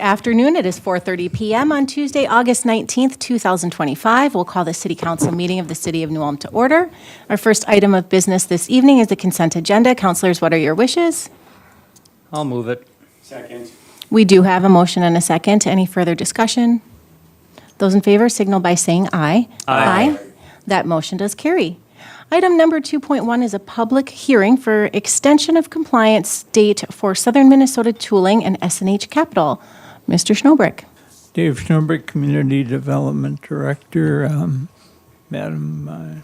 Afternoon. It is 4:30 p.m. on Tuesday, August 19th, 2025. We'll call the City Council meeting of the City of New Ulm to order. Our first item of business this evening is the consent agenda. Councilors, what are your wishes? I'll move it. Second. We do have a motion and a second. Any further discussion? Those in favor signal by saying aye. Aye. That motion does carry. Item number 2.1 is a public hearing for extension of compliance date for Southern Minnesota Tooling and S&H Capital. Mr. Schnobrick. Dave Schnobrick, Community Development Director. Madam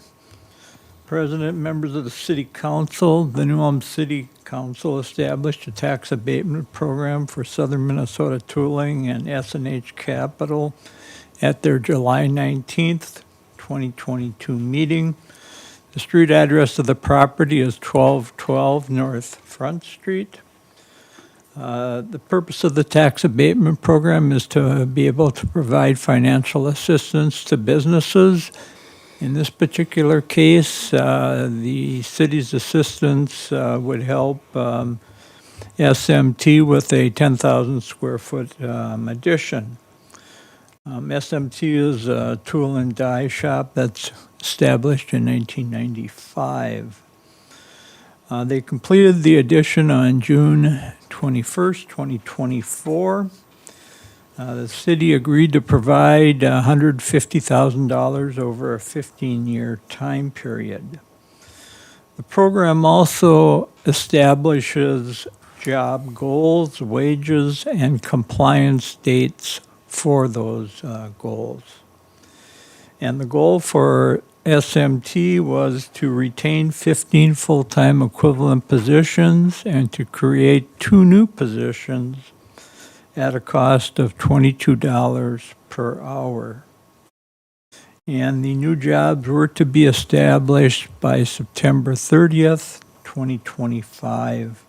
President, members of the City Council, the New Ulm City Council established a tax abatement program for Southern Minnesota Tooling and S&H Capital at their July 19th, 2022 meeting. The street address of the property is 1212 North Front Street. The purpose of the tax abatement program is to be able to provide financial assistance to businesses. In this particular case, the city's assistance would help SMT with a 10,000 square foot addition. SMT is a tool and die shop that's established in 1995. They completed the addition on June 21st, 2024. The city agreed to provide $150,000 over a 15-year time period. The program also establishes job goals, wages, and compliance dates for those goals. And the goal for SMT was to retain 15 full-time equivalent positions and to create 2 new positions at a cost of $22 per hour. And the new jobs were to be established by September 30th, 2025.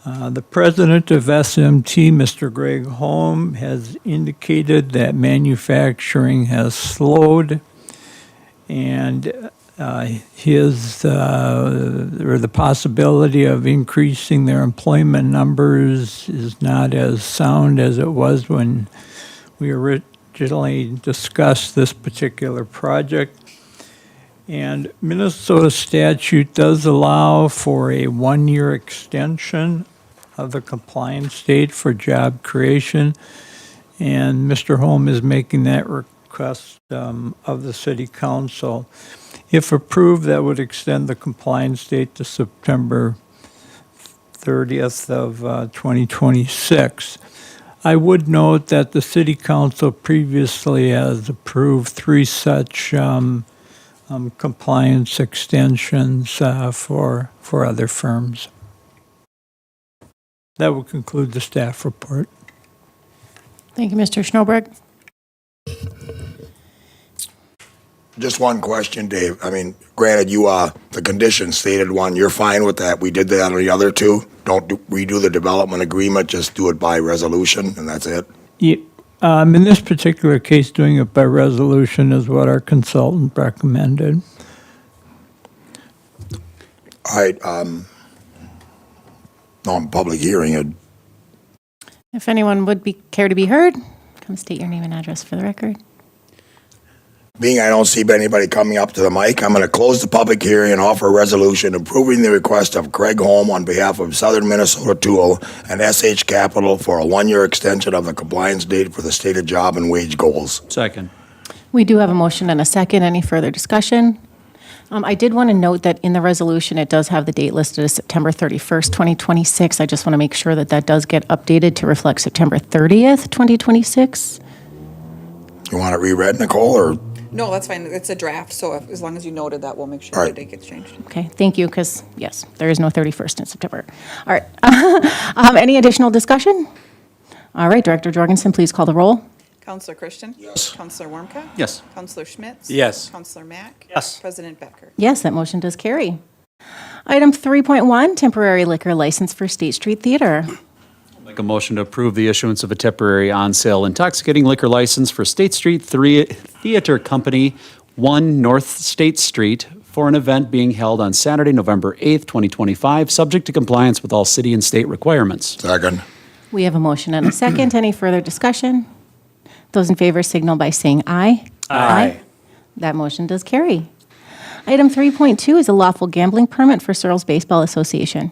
The president of SMT, Mr. Greg Holm, has indicated that manufacturing has slowed and the possibility of increasing their employment numbers is not as sound as it was when we originally discussed this particular project. And Minnesota statute does allow for a 1-year extension of the compliance date for job creation. And Mr. Holm is making that request of the City Council. If approved, that would extend the compliance date to September 30th of 2026. I would note that the City Council previously has approved 3 such compliance extensions for other firms. That will conclude the staff report. Thank you, Mr. Schnobrick. Just one question, Dave. I mean, granted, the conditions stated one, you're fine with that. We did that on the other 2. Don't redo the development agreement, just do it by resolution, and that's it? Yeah, in this particular case, doing it by resolution is what our consultant recommended. All right, on public hearing, If anyone would care to be heard, come state your name and address for the record. being I don't see anybody coming up to the mic, I'm going to close the public hearing and offer a resolution approving the request of Craig Holm on behalf of Southern Minnesota Tool and SH Capital for a 1-year extension of the compliance date for the stated job and wage goals. Second. We do have a motion and a second. Any further discussion? I did want to note that in the resolution, it does have the date listed as September 31st, 2026. I just want to make sure that that does get updated to reflect September 30th, 2026. You want it reread, Nicole, or? No, that's fine. It's a draft, so as long as you noted that, we'll make sure All that right. it gets changed. Okay, thank you, because, yes, there is no 31st in September. All right. Any additional discussion? All right, Director Jorgensen, please call the roll. Counselor Christian? Yes. Counselor Warmka? Yes. Counselor Schmitz? Yes. Counselor Mack? Yes. President Becker? Yes, that motion does carry. Item 3.1, temporary liquor license for State Street Theater. Make a motion to approve the issuance of a temporary on-sale intoxicating liquor license for State Street Theater Company, 1 North State Street, for an event being held on Saturday, November 8th, 2025, subject to compliance with all city and state requirements. Second. We have a motion and a second. Any further discussion? Those in favor signal by saying aye. Aye. That motion does carry. Item 3.2 is a lawful gambling permit for Searles Baseball Association.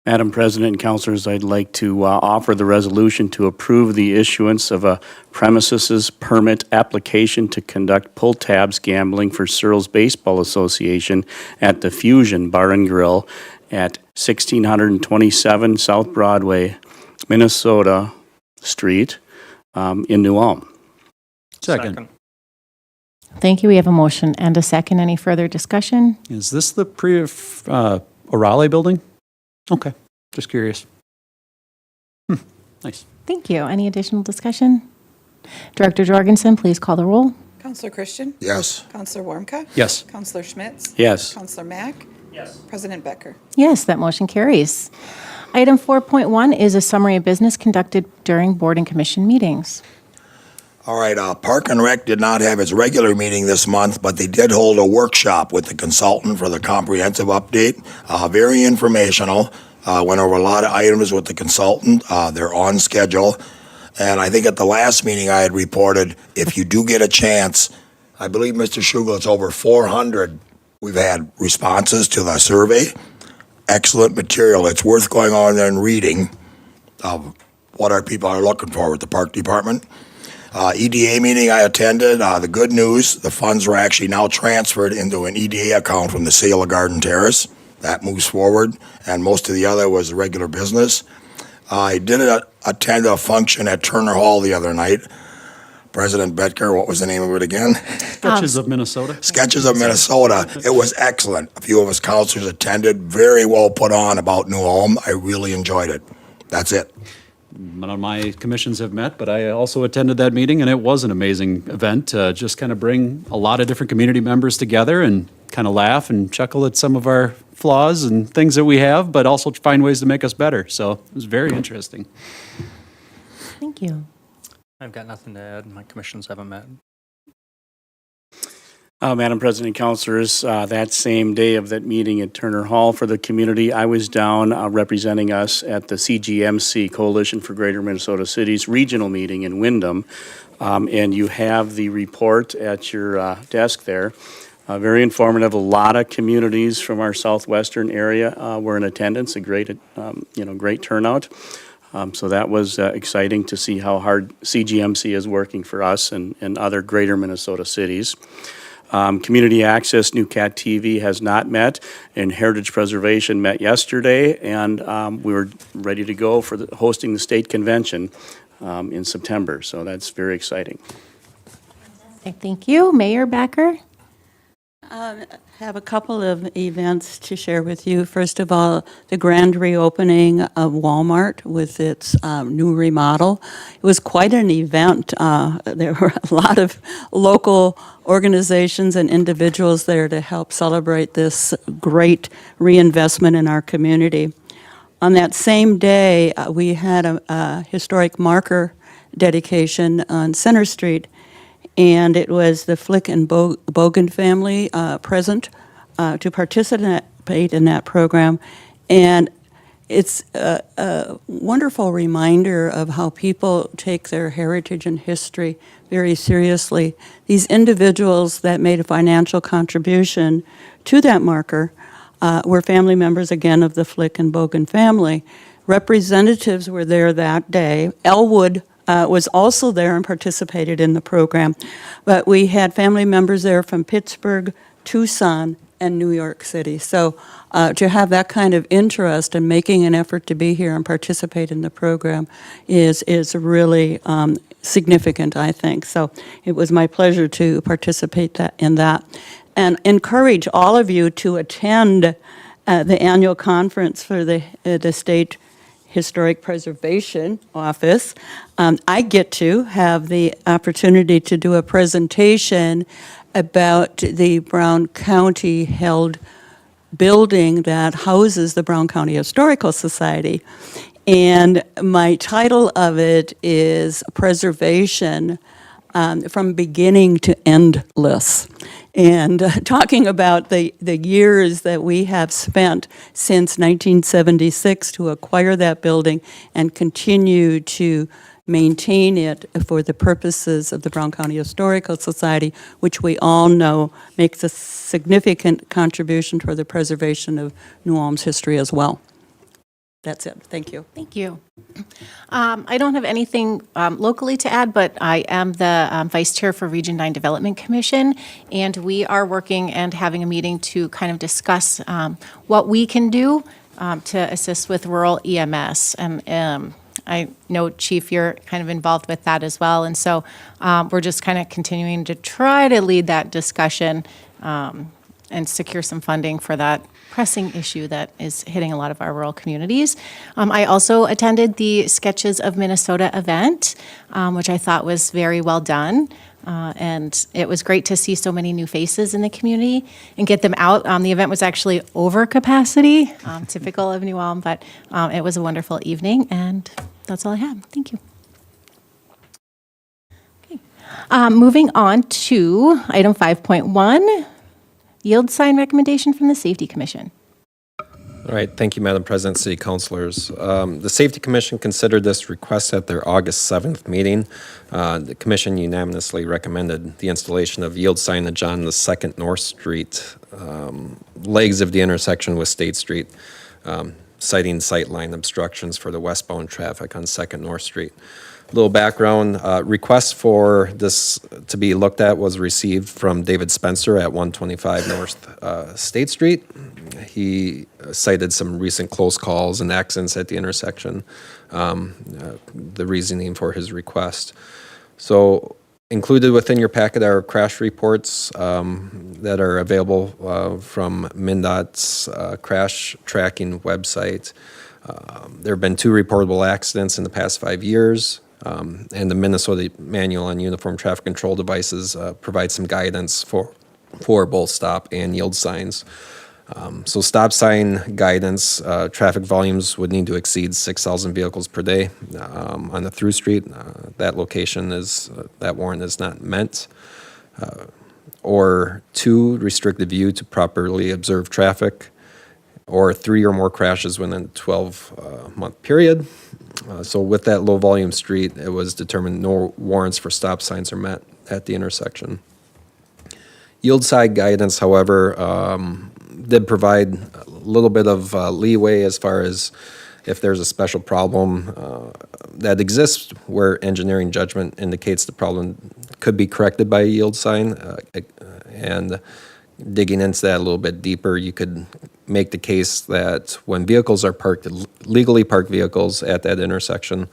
Madam President and Councilors, I'd like to offer the resolution to approve the issuance of a premises permit application to conduct pull tabs gambling for Searles Baseball Association at the Fusion Bar and Grill at 1627 South Broadway, Minnesota Street in New Ulm. Second. Thank you. We have a motion and a second. Any further discussion? Is this the Orale building? Okay, just curious. Nice. Thank you. Any additional discussion? Director Jorgensen, please call the roll. Counselor Christian? Yes. Counselor Warmka? Yes. Counselor Schmitz? Yes. Counselor Mack? Yes. President Becker? Yes, that motion carries. Item 4.1 is a summary of business conducted during board and commission meetings. All right, Park and Rec did not have its regular meeting this month, but they did hold a workshop with the consultant for the comprehensive update. Very informational. Went over a lot of items with the consultant. They're on schedule. And I think at the last meeting I had reported, if you do get a chance, I believe, Mr. Schugel, it's over 400 we've had responses to the survey. Excellent material. It's worth going on there and reading of what our people are looking for with the park department. EDA meeting I attended, the good news, the funds were actually now transferred into an EDA account from the sale of Garden Terrace. That moves forward, and most of the other was regular business. I did attend a function at Turner Hall the other night. President Betker, what was the name of it again? Sketches of Minnesota. Sketches of Minnesota. It was excellent. A few of us counselors attended, very well put on about New Ulm. I really enjoyed it. That's it. None of my commissions have met, but I also attended that meeting, and it was an amazing event. Just kind of bring a lot of different community members together and kind of laugh and chuckle at some of our flaws and things that we have, but also find ways to make us better. So it was very interesting. Thank you. I've got nothing to add. My commissions haven't met. Madam President and Councilors, that same day of that meeting at Turner Hall for the community, I was down representing us at the CGMC, Coalition for Greater Minnesota Cities regional meeting in Windham. And you have the report at your desk there. Very informative. A lot of communities from our southwestern area were in attendance. A great, great turnout. So that was exciting to see how hard CGMC is working for us and other greater Minnesota cities. Community Access, New Cat TV has not met, and Heritage Preservation met yesterday, and we were ready to go for hosting the state convention in September. So that's very exciting. Thank you. Mayor Becker? Have a couple of events to share with you. First of all, the grand reopening of Walmart with its new remodel. It was quite an event. There were a lot of local organizations and individuals there to help celebrate this great reinvestment in our community. On that same day, we had a historic marker dedication on Center Street, and it was the Flick and Bogan family present to participate in that program. And it's a wonderful reminder of how people take their heritage and history very seriously. These individuals that made a financial contribution to that marker were family members, again, of the Flick and Bogan family. Representatives were there that day. Elwood was also there and participated in the program. But we had family members there from Pittsburgh, Tucson, and New York City. So to have that kind of interest and making an effort to be here and participate in the program is really significant, I think. So it was my pleasure to participate in that. And encourage all of you to attend the annual conference for the State Historic Preservation Office. I get to have the opportunity to do a presentation about the Brown County held building that houses the Brown County Historical Society. And my title of it is Preservation from beginning to endless. And talking about the years that we have spent since 1976 to acquire that building and continue to maintain it for the purposes of the Brown County Historical Society, which we all know makes a significant contribution toward the preservation of New Ulm's history as well. That's it. Thank you. Thank you. I don't have anything locally to add, but I am the Vice Chair for Region 9 Development Commission, and we are working and having a meeting to kind of discuss what we can do to assist with rural EMS. And I know, Chief, you're kind of involved with that as well, and so we're just kind of continuing to try to lead that discussion and secure some funding for that pressing issue that is hitting a lot of our rural communities. I also attended the Sketches of Minnesota event, which I thought was very well done. And it was great to see so many new faces in the community and get them out. The event was actually over capacity, typical of New Ulm, but it was a wonderful evening, and that's all I have. Thank you. Okay. Moving on to item 5.1. Yield sign recommendation from the Safety Commission. All right, thank you, Madam President, City Councilors. The Safety Commission considered this request at their August 7th meeting. The Commission unanimously recommended the installation of yield signage on the 2nd North Street legs of the intersection with State Street, citing sightline obstructions for the westbound traffic on 2nd North Street. Little background, request for this to be looked at was received from David Spencer at 125 North State Street. He cited some recent close calls and accidents at the intersection, the reasoning for his request. So included within your packet are crash reports that are available from MnDOT's crash tracking website. There have been 2 reportable accidents in the past 5 years. And the Minnesota Manual on Uniform Traffic Control Devices provides some guidance for both stop and yield signs. So stop sign guidance, traffic volumes would need to exceed 6,000 vehicles per day on the through street. That location is, that warrant is not meant. Or 2, restrict the view to properly observe traffic. Or 3 or more crashes within a 12-month period. So with that low volume street, it was determined no warrants for stop signs are met at the intersection. Yield side guidance, however, did provide a little bit of leeway as far as if there's a special problem that exists where engineering judgment indicates the problem could be corrected by a yield sign. And digging into that a little bit deeper, you could make the case that when vehicles are parked, legally parked vehicles at that intersection,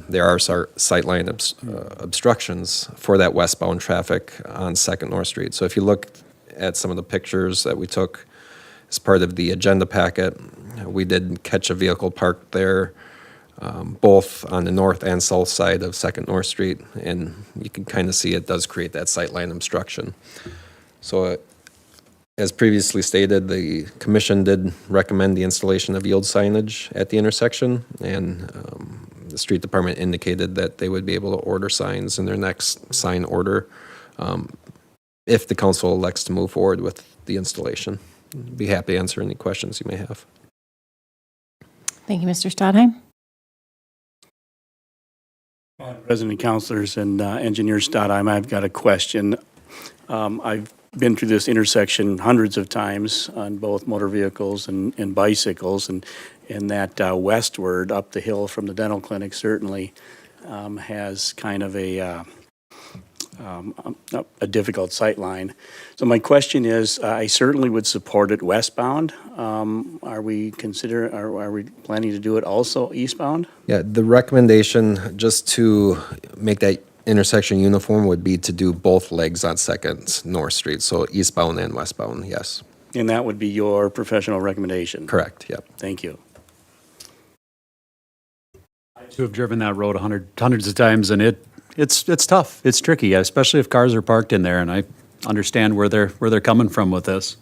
there are sightline obstructions for that westbound traffic on 2nd North Street. So if you look at some of the pictures that we took as part of the agenda packet, we did catch a vehicle parked there, both on the north and south side of 2nd North Street, and you can kind of see it does create that sightline obstruction. So as previously stated, the commission did recommend the installation of yield signage at the intersection, and the street department indicated that they would be able to order signs in their next sign order if the council elects to move forward with the installation. Be happy to answer any questions you may have. Thank you, Mr. Stadheim. President, councilors, and Engineer Stadheim, I've got a question. I've been through this intersection hundreds of times on both motor vehicles and bicycles, and that westward up the hill from the dental clinic certainly has kind of a difficult sight line. So my question is, I certainly would support it westbound. Are we planning to do it also eastbound? Yeah, the recommendation, just to make that intersection uniform, would be to do both legs on 2nd North Street, so eastbound and westbound, yes. And that would be your professional recommendation? Correct, yep. Thank you. I too have driven that road hundreds of times, and it's tough. It's tricky, especially if cars are parked in there, and I understand where they're coming from with this.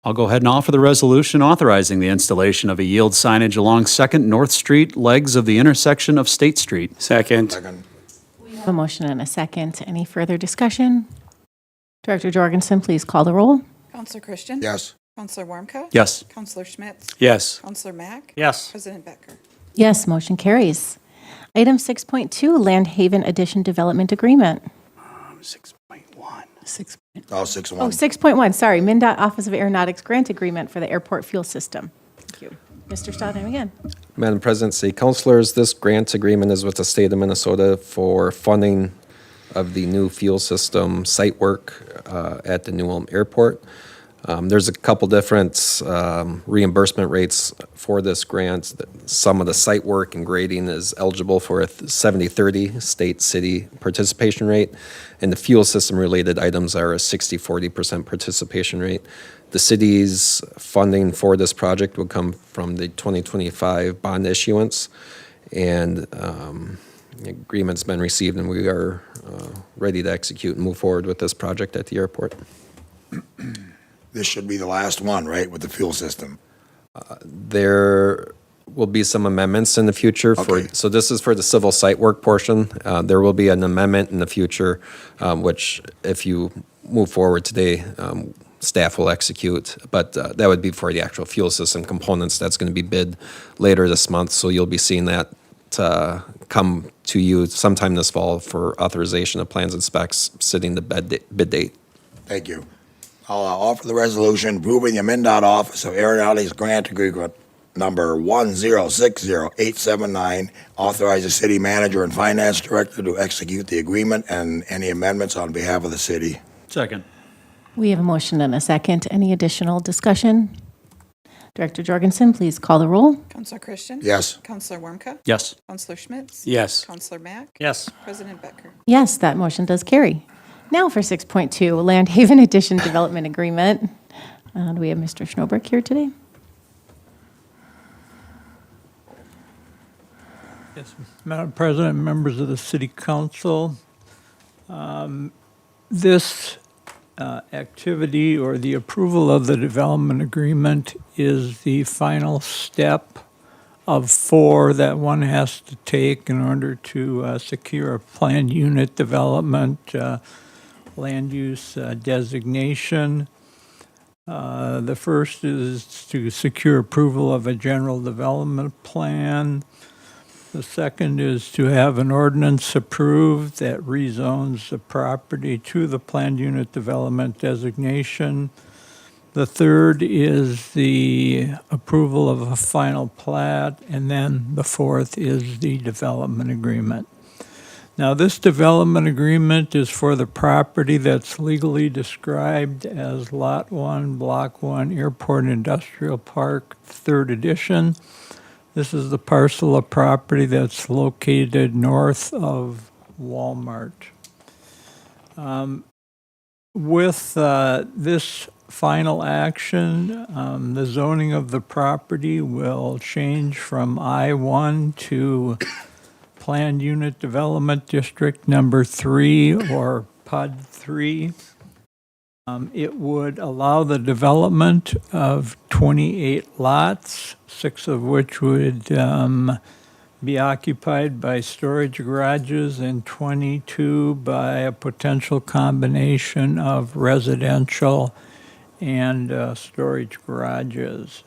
I'll go ahead and offer the resolution authorizing the installation of a yield signage along 2nd North Street legs of the intersection of State Street. Second. A motion and a second. Any further discussion? Director Jorgensen, please call the roll. Counselor Christian? Yes. Counselor Warmka? Yes. Counselor Schmitz? Yes. Counselor Mack? Yes. President Becker? Yes, motion carries. Item 6.2, Land Haven Addition Development Agreement. 6.1. 6. Oh, 6-1. Oh, 6.1, sorry, MnDOT Office of Aeronautics Grant Agreement for the Airport Fuel System. Thank you. Mr. Staudheim again. Madam President, City Councilors, this grant agreement is with the state of Minnesota for funding of the new fuel system site work at the New Ulm Airport. There's a couple different reimbursement rates for this grant. Some of the site work and grading is eligible for a 70-30 state-city participation rate, and the fuel system-related items are a 60-40% participation rate. The city's funding for this project will come from the 2025 bond issuance, and the agreement's been received, and we are ready to execute and move forward with this project at the airport. This should be the last one, right, with the fuel system? There will be some amendments in the future Okay. so this is for the civil site work portion. There will be an amendment in the future, which if you move forward today, staff will execute, but that would be for the actual fuel system components. That's going to be bid later this month, so you'll be seeing that come to you sometime this fall for authorization of plans and specs, setting the bid date. Thank you. I'll offer the resolution approving the MnDOT Office of Aeronautics Grant Agreement number 1060879, authorize the city manager and finance director to execute the agreement and any amendments on behalf of the city. Second. We have a motion and a second. Any additional discussion? Director Jorgensen, please call the roll. Counselor Christian? Yes. Counselor Warmka? Yes. Counselor Schmitz? Yes. Counselor Mack? Yes. President Becker? Yes, that motion does carry. Now for 6.2, Land Haven Addition Development Agreement. Do we have Mr. Schnoberg here today? Yes, Madam President, members of the City Council, this activity or the approval of the development agreement is the final step of 4 that one has to take in order to secure a planned unit development, land use designation. The first is to secure approval of a general development plan. The second is to have an ordinance approved that rezones the property to the planned unit development designation. The third is the approval of a final plat, and then the fourth is the development agreement. Now, this development agreement is for the property that's legally described as Lot 1, Block 1, Airport Industrial Park, 3rd Edition. This is the parcel of property that's located north of Walmart. With this final action, the zoning of the property will change from I-1 to Planned Unit Development District Number 3, or PUD 3. It would allow the development of 28 lots, 6 of which would be occupied by storage garages and 22 by a potential combination of residential and storage garages.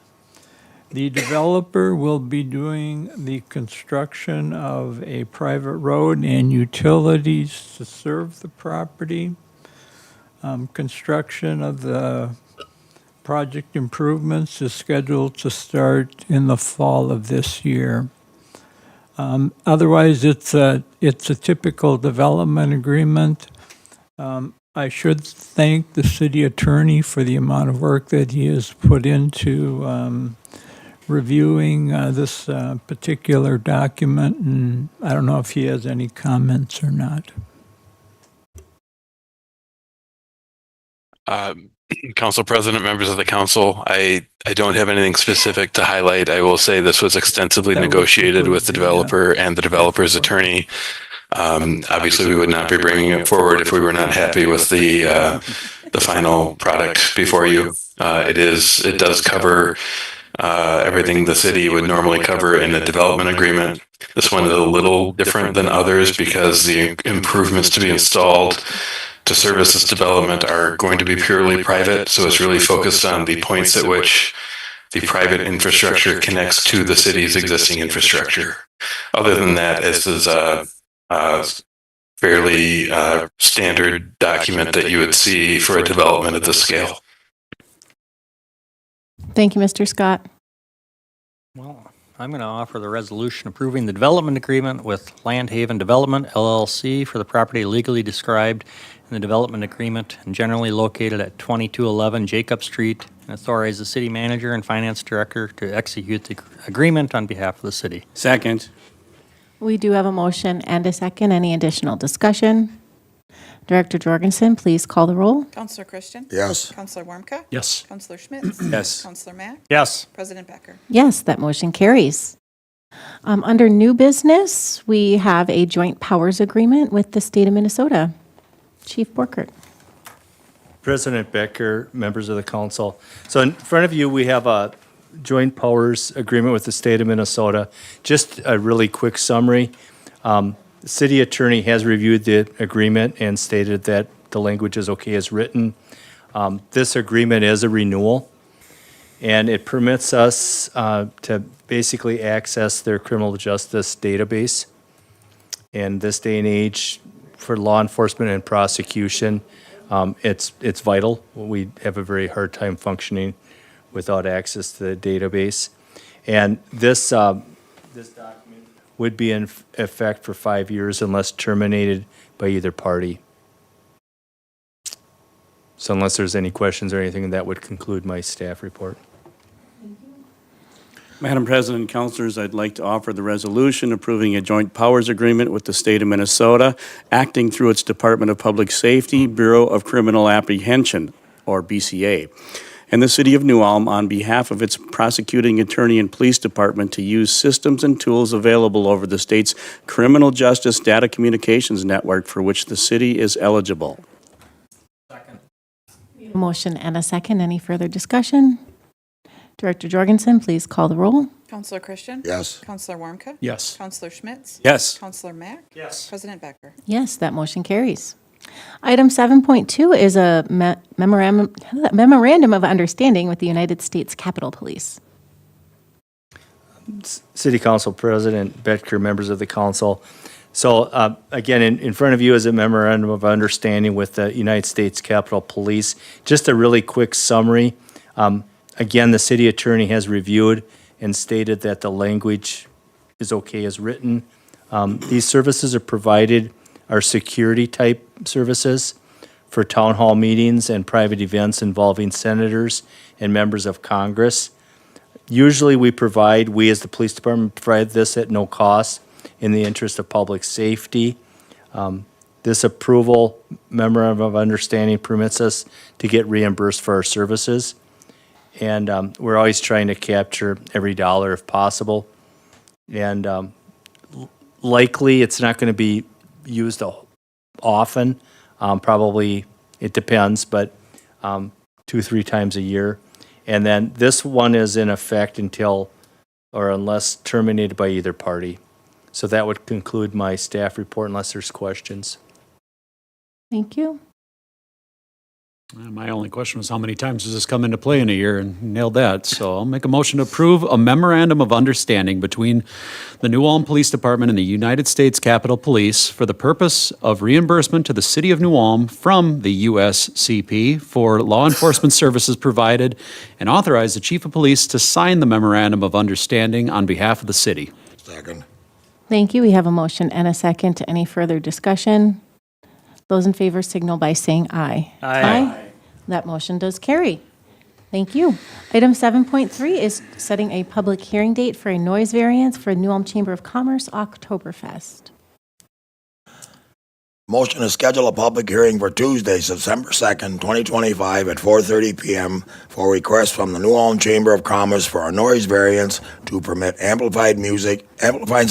The developer will be doing the construction of a private road and utilities to serve the property. Construction of the project improvements is scheduled to start in the fall of this year. Otherwise, it's a typical development agreement. I should thank the city attorney for the amount of work that he has put into reviewing this particular document, and I don't know if he has any comments or not. Council President, members of the council, I don't have anything specific to highlight. I will say this was extensively That was negotiated with the approved, yeah. developer and the developer's attorney. Obviously, we would not be bringing it forward if we were not happy with the final product before you. It does cover everything the city would normally cover in a development agreement. This one is a little different than others because the improvements to be installed to service this development are going to be purely private. So it's really focused on the points at which the private infrastructure connects to the city's existing infrastructure. Other than that, this is a fairly standard document that you would see for a development of this scale. Thank you, Mr. Scott. Well, I'm going to offer the resolution approving the development agreement with Land Haven Development LLC for the property legally described in the development agreement and generally located at 2211 Jacob Street, and authorize the city manager and finance director to execute the agreement on behalf of the city. Second. We do have a motion and a second. Any additional discussion? Director Jorgensen, please call the roll. Counselor Christian? Yes. Counselor Warmka? Yes. Counselor Schmitz? Yes. Counselor Mack? Yes. President Becker? Yes, that motion carries. Under new business, we have a joint powers agreement with the state of Minnesota. Chief Borkert. President Becker, members of the council. So in front of you, we have a joint powers agreement with the state of Minnesota. Just a really quick summary. The city attorney has reviewed the agreement and stated that the language is okay as written. This agreement is a renewal, and it permits us to basically access their criminal justice database. In this day and age, for law enforcement and prosecution, it's vital. We have a very hard time functioning without access to the database. And this document would be in effect for 5 years unless terminated by either party. So unless there's any questions or anything, that would conclude my staff report. Madam President and councilors, I'd like to offer the resolution approving a joint powers agreement with the state of Minnesota, acting through its Department of Public Safety, Bureau of Criminal Apprehension, or BCA, and the city of New Ulm on behalf of its prosecuting attorney and police department to use systems and tools available over the state's criminal justice data communications network for which the city is eligible. Motion and a second. Any further discussion? Director Jorgensen, please call the roll. Counselor Christian? Yes. Counselor Warmka? Yes. Counselor Schmitz? Yes. Counselor Mack? Yes. President Becker? Yes, that motion carries. Item 7.2 is a memorandum of understanding with the United States Capitol Police. City Council President Betker, members of the council. So again, in front of you is a memorandum of understanding with the United States Capitol Police. Just a really quick summary. Again, the city attorney has reviewed and stated that the language is okay as written. These services are security type services for town hall meetings and private events involving senators and members of Congress. Usually we as the police department provide this at no cost in the interest of public safety. This approval memorandum of understanding permits us to get reimbursed for our services. And we're always trying to capture every dollar if possible. And likely it's not going to be used often. Probably, it depends, but 2-3 times a year. And then this one is in effect until or unless terminated by either party. So that would conclude my staff report unless there's questions. Thank you. My only question was how many times does this come into play in a year, and nailed that. So I'll make a motion to approve a memorandum of understanding between the New Ulm Police Department and the United States Capitol Police for the purpose of reimbursement to the city of New Ulm from the USCP for law enforcement services provided, and authorize the chief of police to sign the memorandum of understanding on behalf of the city. Second. Thank you. We have a motion and a second. Any further discussion? Those in favor signal by saying aye. Aye. That motion does carry. Thank you. Item 7.3 is setting a public hearing date for a noise variance for New Ulm Chamber of Commerce Oktoberfest. Motion to schedule a public hearing for Tuesday, September 2nd, 2025 at 4:30 p.m. for a request from the New Ulm Chamber of Commerce for a noise variance to permit amplified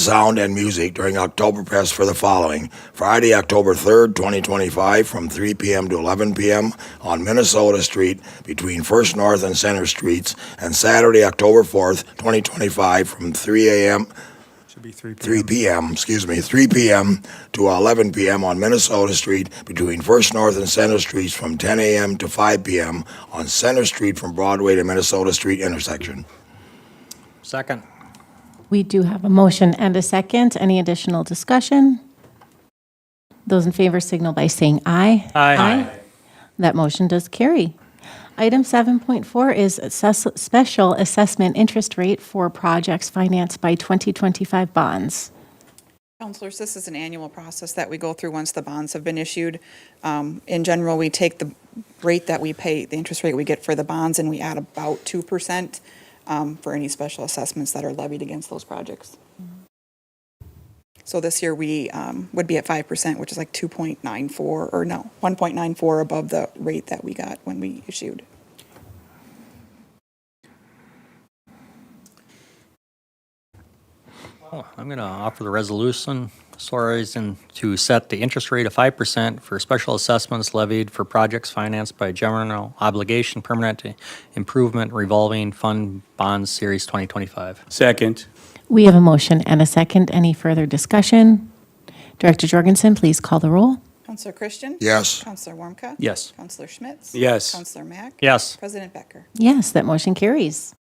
sound and music during Oktoberfest for the following: Friday, October 3rd, 2025 from 3 p.m. to 11 p.m. on Minnesota Street between First North and Center Streets, and Saturday, October 4th, 2025 from 3 p.m. to 11 p.m. on Minnesota Street between First North and Center Streets from 10 a.m. to 5 p.m. on Center Street from Broadway to Minnesota Street intersection. Second. We do have a motion and a second. Any additional discussion? Those in favor signal by saying aye. Aye. That motion does carry. Item 7.4 is special assessment interest rate for projects financed by 2025 bonds. Counselors, this is an annual process that we go through once the bonds have been issued. In general, we take the rate that we pay, the interest rate we get for the bonds, and we add about 2% for any special assessments that are levied against those projects. So this year we would be at 5%, which is like 1.94 above the rate that we got when we issued. Well, I'm going to offer the resolution to set the interest rate of 5% for special assessments levied for projects financed by General Obligation Permanent Improvement Revolving Fund Bonds Series 2025. Second. We have a motion and a second. Any further discussion? Director Jorgensen, please call the roll. Counselor Christian? Yes. Counselor Warmka? Yes. Counselor Schmitz? Yes. Counselor Mack? Yes. President Becker? Yes, that motion carries.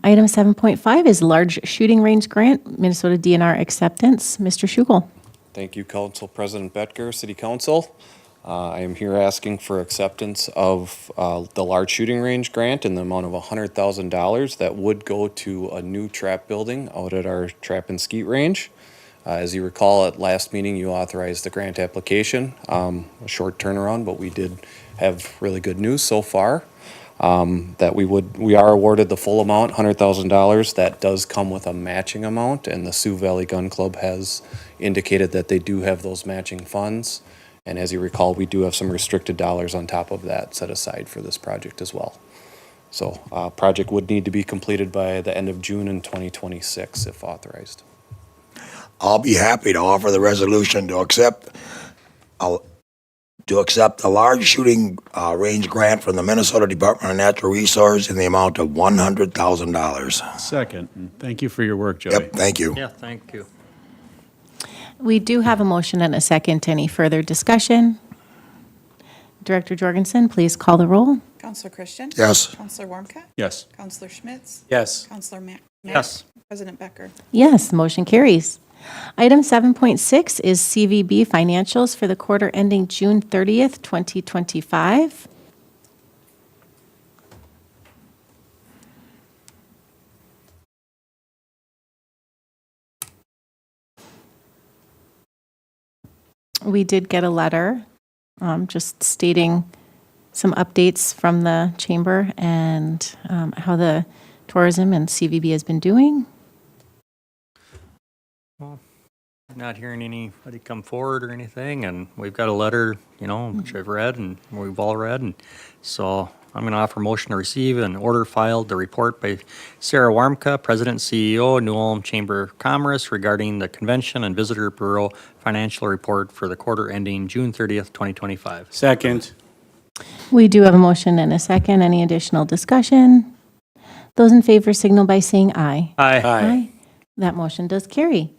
Item 7.5 is large shooting range grant, Minnesota DNR acceptance. Mr. Schugel. Thank you, Council President Betker, City Council. I am here asking for acceptance of the large shooting range grant in the amount of $100,000 that would go to a new trap building out at our trap and skeet range. As you recall, at last meeting, you authorized the grant application, a short turnaround, but we did have really good news so far. That we are awarded the full amount, $100,000. That does come with a matching amount, and the Sioux Valley Gun Club has indicated that they do have those matching funds. And as you recall, we do have some restricted dollars on top of that set aside for this project as well. So, project would need to be completed by the end of June in 2026 if authorized. I'll be happy to offer the resolution to accept a large shooting range grant from the Minnesota Department of Natural Resources in the amount of $100,000. Second. And thank you for your work, Joey. Yep, thank you. Yeah, thank you. We do have a motion and a second. Any further discussion? Director Jorgensen, please call the roll. Counselor Christian? Yes. Counselor Warmka? Yes. Counselor Schmitz? Yes. Counselor Mack? Yes. President Becker? Yes, motion carries. Item 7.6 is CVB financials for the quarter ending June 30th, 2025. We did get a letter just stating some updates from the chamber and how the tourism and CVB has been doing. Not hearing anybody come forward or anything, and we've got a letter, which I've read and we've all read, and so I'm going to offer motion to receive and order filed the report by Sarah Warmka, President and CEO, New Ulm Chamber of Commerce, regarding the Convention and Visitor Bureau financial report for the quarter ending June 30th, 2025. Second. We do have a motion and a second. Any additional discussion? Those in favor signal by saying aye. Aye. That motion does carry.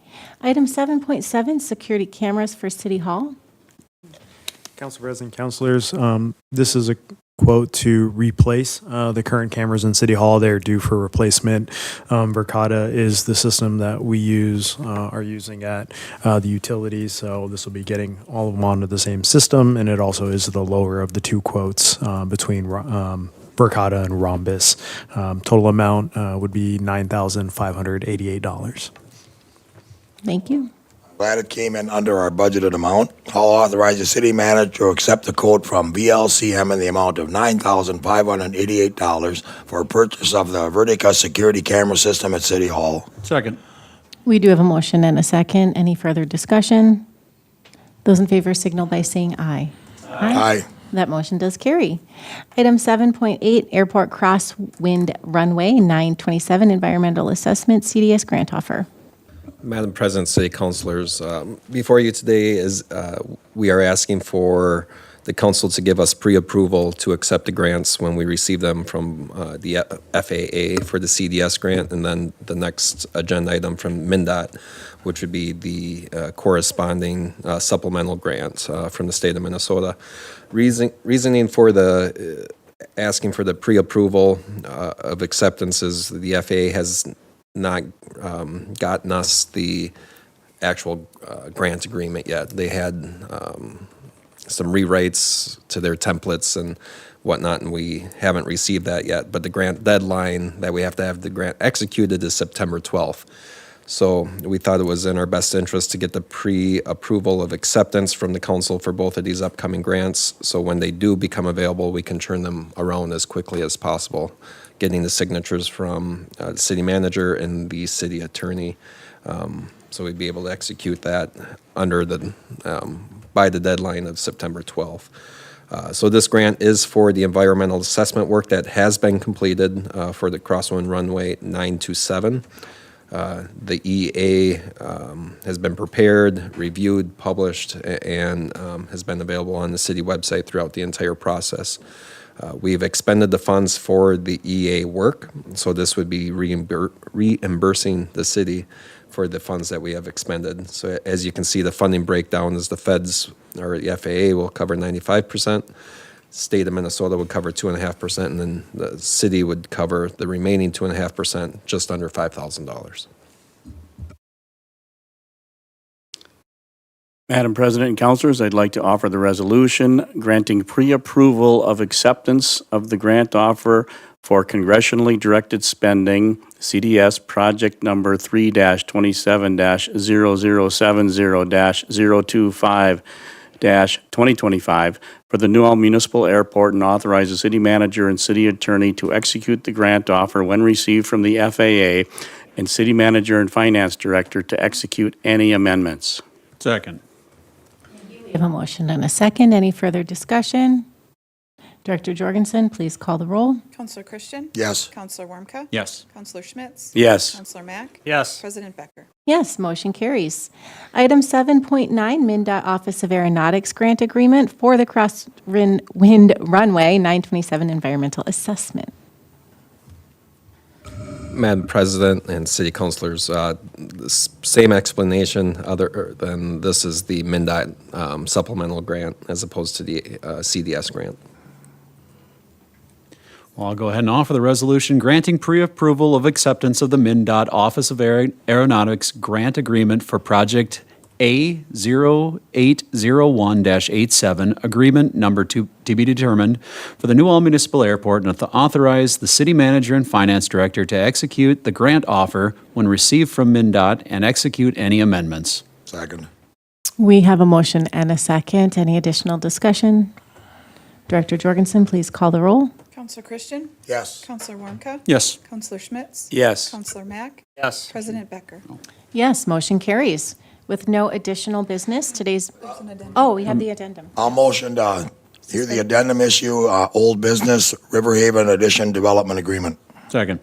Item 7.7, security cameras for City Hall. Council President, councilors, this is a quote to replace the current cameras in City Hall. They're due for replacement. Verkada is the system that we are using at the utilities, so this will be getting all of them onto the same system, and it also is the lower of the two quotes between Verkada and Rhombus. Total amount would be $9,588. Thank you. Glad it came in under our budgeted amount. I'll authorize the city manager to accept the quote from VLCM in the amount of $9,588 for purchase of the Vertica security camera system at City Hall. Second. We do have a motion and a second. Any further discussion? Those in favor signal by saying aye. Aye. That motion does carry. Item 7.8, Airport Crosswind Runway 927 Environmental Assessment CDS Grant Offer. Madam President, City Councilors, before you today is we are asking for the council to give us pre-approval to accept the grants when we receive them from the FAA for the CDS grant, and then the next agenda item from MnDOT, which would be the corresponding supplemental grant from the state of Minnesota. Reasoning for the asking for the pre-approval of acceptance is the FAA has not gotten us the actual grant agreement yet. They had some rewrites to their templates and whatnot, and we haven't received that yet. But the grant deadline that we have to have the grant executed is September 12th. So we thought it was in our best interest to get the pre-approval of acceptance from the council for both of these upcoming grants. So when they do become available, we can turn them around as quickly as possible, getting the signatures from the city manager and the city attorney. So we'd be able to execute that under the by the deadline of September 12th. So this grant is for the environmental assessment work that has been completed for the Crosswind Runway 927. The EA has been prepared, reviewed, published, and has been available on the city website throughout the entire process. We've expended the funds for the EA work, so this would be reimbursing the city for the funds that we have expended. So as you can see, the funding breakdown is the feds, or the FAA will cover 95%, state of Minnesota would cover 2.5%, and then the city would cover the remaining 2.5%, just under $5,000. Madam President and Councilors, I'd like to offer the resolution granting pre-approval of acceptance of the grant offer for congressionally directed spending, CDS project number 3-27-0070-025-2025 for the New Ulm Municipal Airport, and authorize the city manager and city attorney to execute the grant offer when received from the FAA, and city manager and finance director to execute any amendments. Second. We have a motion and a second. Any further discussion? Director Jorgensen, please call the roll. Counselor Christian? Yes. Counselor Warmka? Yes. Counselor Schmitz? Yes. Counselor Mack? Yes. President Becker? Yes, motion carries. Item 7.9, MnDOT Office of Aeronautics Grant Agreement for the Crosswind Runway 927 Environmental Assessment. Madam President and City Councilors, same explanation other than this is the MnDOT supplemental grant as opposed to the CDS grant. Well, I'll go ahead and offer the resolution granting pre-approval of acceptance of the MnDOT Office of Aeronautics Grant Agreement for Project A0801-87, agreement number to be determined, for the New Ulm Municipal Airport, and to authorize the city manager and finance director to execute the grant offer when received from MnDOT and execute any amendments. Second. We have a motion and a second. Any additional discussion? Director Jorgensen, please call the roll. Counselor Christian? Yes. Counselor Warmka? Yes. Counselor Schmitz? Yes. Counselor Mack? Yes. President Becker? Yes, motion carries. With no additional business, today's, we have the addendum. I'll motion to hear the addendum issue, old business, River Haven Addition Development Agreement. Second.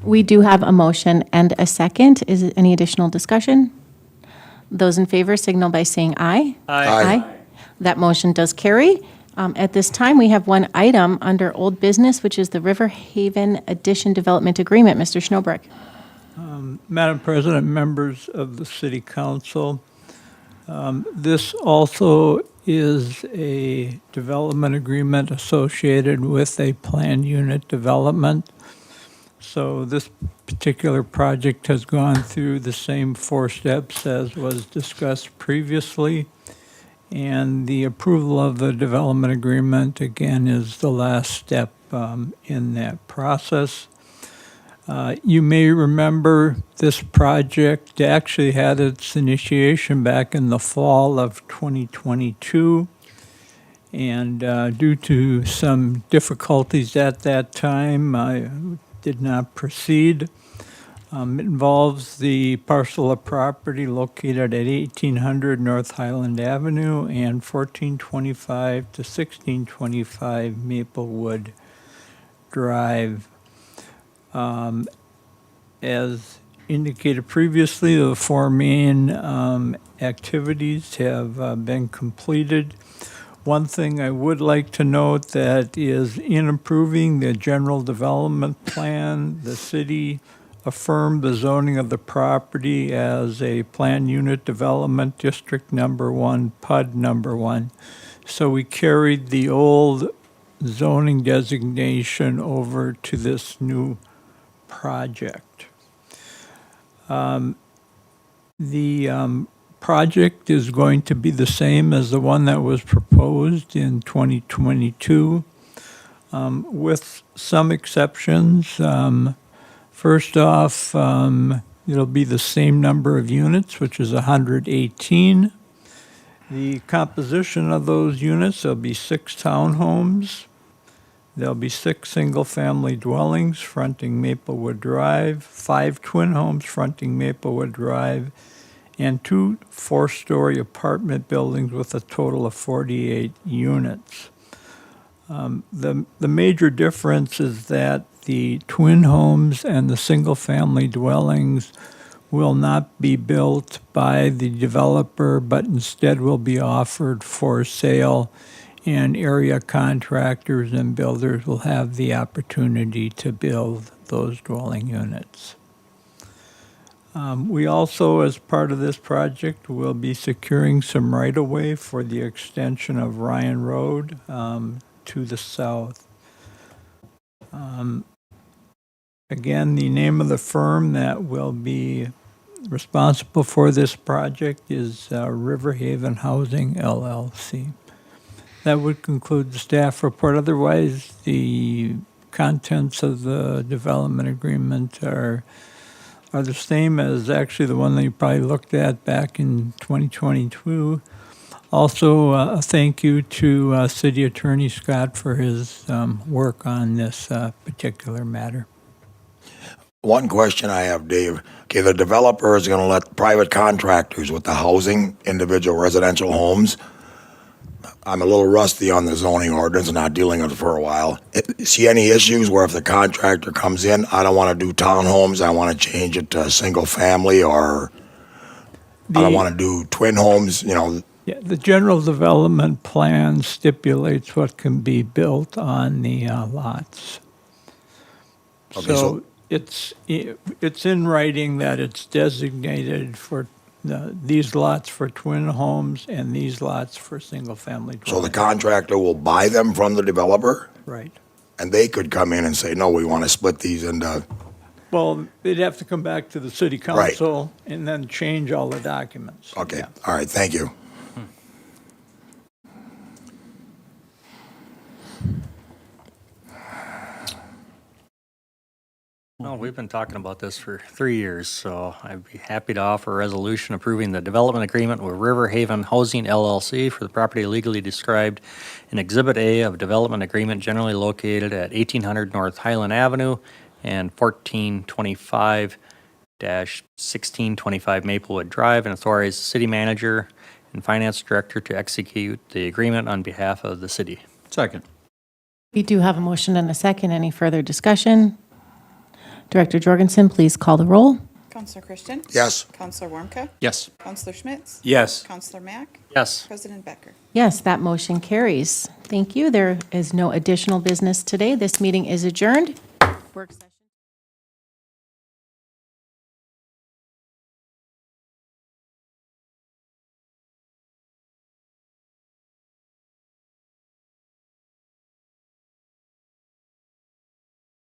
We do have a motion and a second. Is it any additional discussion? Those in favor signal by saying aye. Aye. That motion does carry. At this time, we have one item under old business, which is the River Haven Addition Development Agreement. Mr. Schnobreck. Madam President, members of the City Council, this also is a development agreement associated with a planned unit development. So this particular project has gone through the same 4 steps as was discussed previously. And the approval of the development agreement, again, is the last step in that process. You may remember this project actually had its initiation back in the fall of 2022. And due to some difficulties at that time, I did not proceed. It involves the parcel of property located at 1800 North Highland Avenue and 1425 to 1625 Maplewood Drive. As indicated previously, the four main activities have been completed. One thing I would like to note that is in approving the general development plan, the city affirmed the zoning of the property as a planned unit development district number 1, PUD number 1. So we carried the old zoning designation over to this new project. The project is going to be the same as the one that was proposed in 2022, with some exceptions. First off, it'll be the same number of units, which is 118. The composition of those units, there'll be 6 townhomes. There'll be 6 single-family dwellings fronting Maplewood Drive, 5 twin homes fronting Maplewood Drive, and 2 four-story apartment buildings with a total of 48 units. The major difference is that the twin homes and the single-family dwellings will not be built by the developer, but instead will be offered for sale, and area contractors and builders will have the opportunity to build those dwelling units. We also, as part of this project, will be securing some right-of-way for the extension of Ryan Road to the south. Again, the name of the firm that will be responsible for this project is Riverhaven Housing, LLC. That would conclude the staff report. Otherwise, the contents of the development agreement are the same as actually the one that you probably looked at back in 2022. Also, a thank you to City Attorney Scott for his work on this particular matter. One question I have, Dave. Okay, the developer is going to let private contractors with the housing, individual residential homes. I'm a little rusty on the zoning ordinance, not dealing with it for a while. See any issues where if the contractor comes in, I don't want to do townhomes, I want to change it to single family, or I don't want to do twin homes, you know? Yeah, the general development plan stipulates what can be built on the lots. Okay, So it's in writing that it's designated for these lots for twin homes and these lots for single-family dwellings. So the contractor will buy them from the developer, Right. and they could come in and say, no, we want to split these into, Well, they'd have to come back to the city Right. council and then change all the documents. okay, Yeah. all right, thank you. Well, we've been talking about this for 3 years, so I'd be happy to offer a resolution approving the development agreement with Riverhaven Housing LLC for the property legally described in Exhibit A of Development Agreement generally located at 1800 North Highland Avenue and 1425-1625 Maplewood Drive, and authorize the city manager and finance director to execute the agreement on behalf of the city. Second. We do have a motion and a second. Any further discussion? Director Jorgensen, please call the roll. Counselor Christian? Yes. Counselor Warmka? Yes. Counselor Schmitz? Yes. Counselor Mack? Yes. President Becker? Yes, that motion carries. Thank you. There is no additional business today. This meeting is adjourned. Work session.